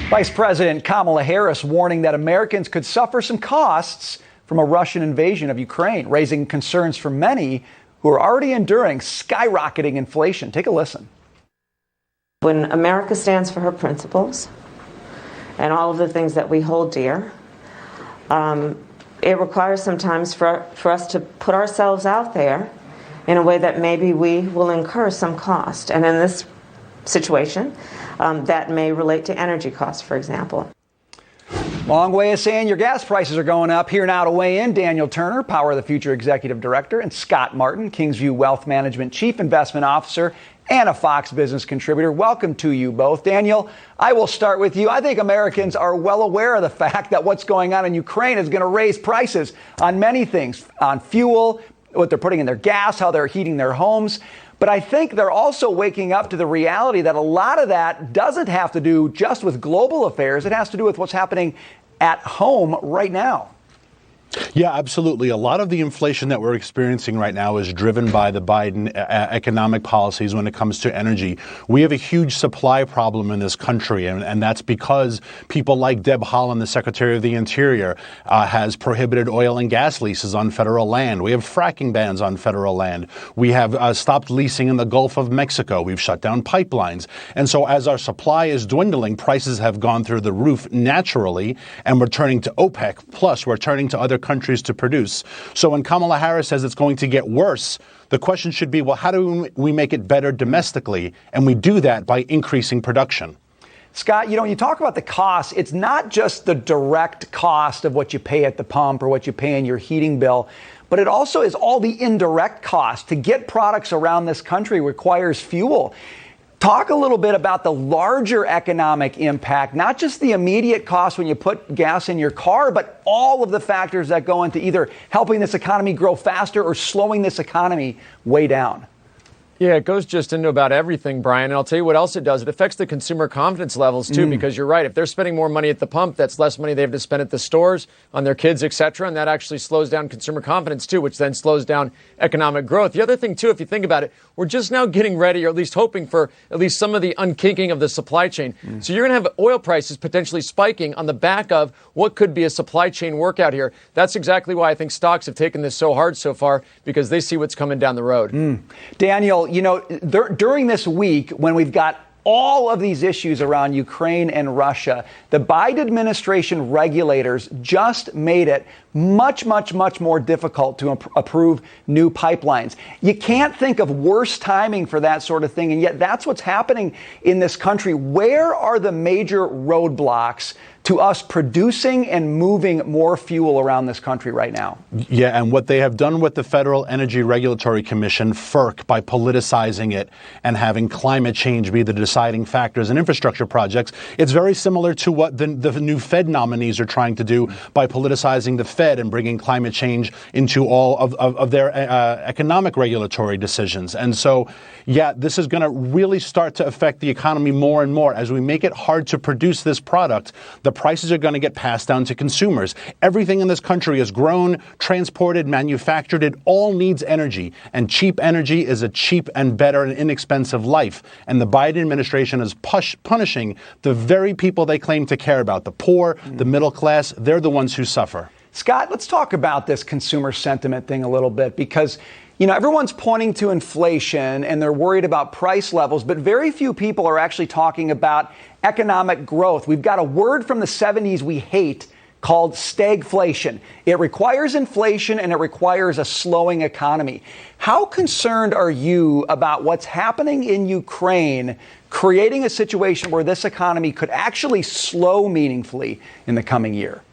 Vice President Kamala Harris warning that Americans could suffer some costs from a Russian invasion of Ukraine, raising concerns for many who are already enduring skyrocketing inflation. Take a listen. When America stands for her principles and all of the things that we hold dear, it requires sometimes for us to put ourselves out there in a way that maybe we will incur some cost. And in this situation, that may relate to energy costs, for example. Long way of saying your gas prices are going up. Here now to weigh in, Daniel Turner, Power of the Future Executive Director, and Scott Martin, Kingsview Wealth Management Chief Investment Officer and a Fox Business contributor. Welcome to you both. Daniel, I will start with you. I think Americans are well aware of the fact that what's going on in Ukraine is going to raise prices on many things, on fuel, what they're putting in their gas, how they're heating their homes. But I think they're also waking up to the reality that a lot of that doesn't have to do just with global affairs. It has to do with what's happening at home right now. Yeah, absolutely. A lot of the inflation that we're experiencing right now is driven by the Biden economic policies when it comes to energy. We have a huge supply problem in this country, and that's because people like Deb Haaland, the Secretary of the Interior, has prohibited oil and gas leases on federal land. We have fracking bans on federal land. We have stopped leasing in the Gulf of Mexico. We've shut down pipelines. And so as our supply is dwindling, prices have gone through the roof naturally, and we're turning to OPEC, plus we're turning to other countries to produce. So when Kamala Harris says it's going to get worse, the question should be, well, how do we make it better domestically? And we do that by increasing production. Scott, you talk about the cost. It's not just the direct cost of what you pay at the pump or what you pay in your heating bill, but it also is all the indirect cost. To get products around this country requires fuel. Talk a little bit about the larger economic impact, not just the immediate cost when you put gas in your car, but all of the factors that go into either helping this economy grow faster or slowing this economy way down. Yeah, it goes just into about everything, Brian. And I'll tell you what else it does. It affects the consumer confidence levels, too, because you're right. If they're spending more money at the pump, that's less money they have to spend at the stores, on their kids, et cetera. And that actually slows down consumer confidence, too, which then slows down economic growth. The other thing, too, if you think about it, we're just now getting ready, or at least hoping for at least some of the unkinking of the supply chain. So you're going to have oil prices potentially spiking on the back of what could be a supply chain workout here. That's exactly why I think stocks have taken this so hard so far, because they see what's coming down the road. Daniel, during this week, when we've got all of these issues around Ukraine and Russia, the Biden administration regulators just made it much more difficult to approve new pipelines. You can't think of worse timing for that sort of thing, and yet that's what's happening in this country. Where are the major roadblocks to us producing and moving more fuel around this country right now? Yeah, and what they have done with the Federal Energy Regulatory Commission, FERC, by politicizing it and having climate change be the deciding factors in infrastructure projects, it's very similar to what the new Fed nominees are trying to do by politicizing the Fed and bringing climate change into all of their economic regulatory decisions. And so, yeah, this is going to really start to affect the economy more and more. As we make it hard to produce this product, the prices are going to get passed down to consumers. Everything in this country is grown, transported, manufactured. It all needs energy. And cheap energy is a cheap and better and inexpensive life. And the Biden administration is punishing the very people they claim to care about. The poor, the middle class, they're the ones who suffer. Scott, let's talk about this consumer sentiment thing a little bit, because everyone's pointing to inflation and they're worried about price levels, but very few people are actually talking about economic growth. We've got a word from the 70s we hate called stagflation. It requires inflation and it requires a slowing economy. How concerned are you about what's happening in Ukraine, creating a situation where this economy could actually slow meaningfully in the coming year?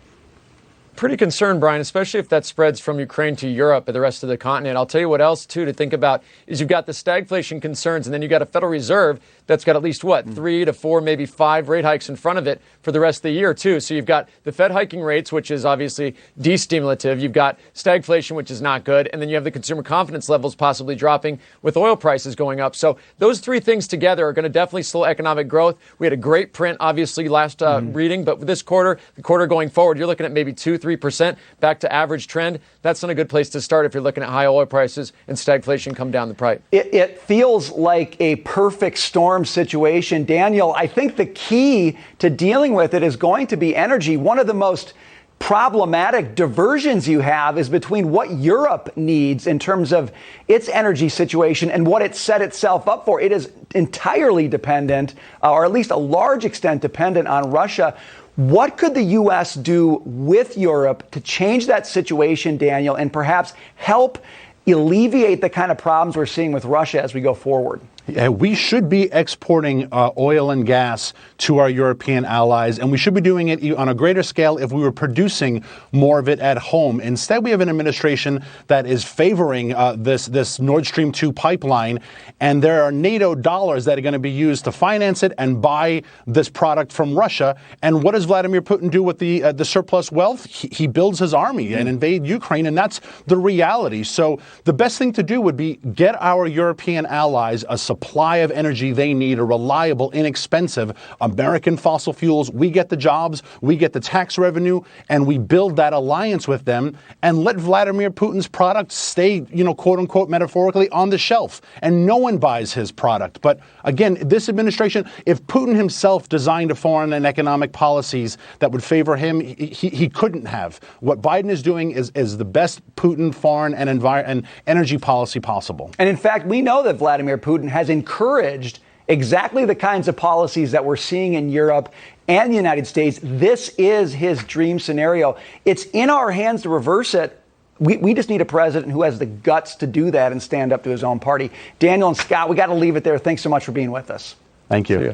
Pretty concerned, Brian, especially if that spreads from Ukraine to Europe and the rest of the continent. I'll tell you what else, too, to think about is you've got the stagflation concerns, and then you've got a Federal Reserve that's got at least, 3 to 4, maybe 5 rate hikes in front of it for the rest of the year, too. So you've got the Fed hiking rates, which is obviously destimulative. You've got stagflation, which is not good. And then you have the consumer confidence levels possibly dropping with oil prices going up. So those three things together are going to definitely slow economic growth. We had a great print, obviously, last reading. But with this quarter, the quarter going forward, you're looking at maybe 2, 3% back to average trend. That's not a good place to start if you're looking at high oil prices and stagflation come down the pipe. It feels like a perfect storm situation. Daniel, I think the key to dealing with it is going to be energy. One of the most problematic diversions you have is between what Europe needs in terms of its energy situation and what it set itself up for. It is entirely dependent, or at least a large extent dependent on Russia. What could the U.S. do with Europe to change that situation, Daniel, and perhaps help alleviate the kind of problems we're seeing with Russia as we go forward? We should be exporting oil and gas to our European allies, and we should be doing it on a greater scale if we were producing more of it at home. Instead, we have an administration that is favoring this Nord Stream 2 pipeline, and there are NATO dollars that are going to be used to finance it and buy this product from Russia. And what does Vladimir Putin do with the surplus wealth? He builds his army and invade Ukraine, and that's the reality. So the best thing to do would be get our European allies a supply of energy they need, a reliable, inexpensive American fossil fuels. We get the jobs, we get the tax revenue, and we build that alliance with them and let Vladimir Putin's product stay, quote unquote, metaphorically on the shelf. And no one buys his product. But again, this administration, if Putin himself designed a foreign and economic policies that would favor him, he couldn't have. What Biden is doing is the best Putin foreign and energy policy possible. And in fact, we know that Vladimir Putin has encouraged exactly the kinds of policies that we're seeing in Europe and the United States. This is his dream scenario. It's in our hands to reverse it. We just need a president who has the guts to do that and stand up to his own party. Daniel and Scott, we got to leave it there. Thanks so much for being with us. Thank you. See ya.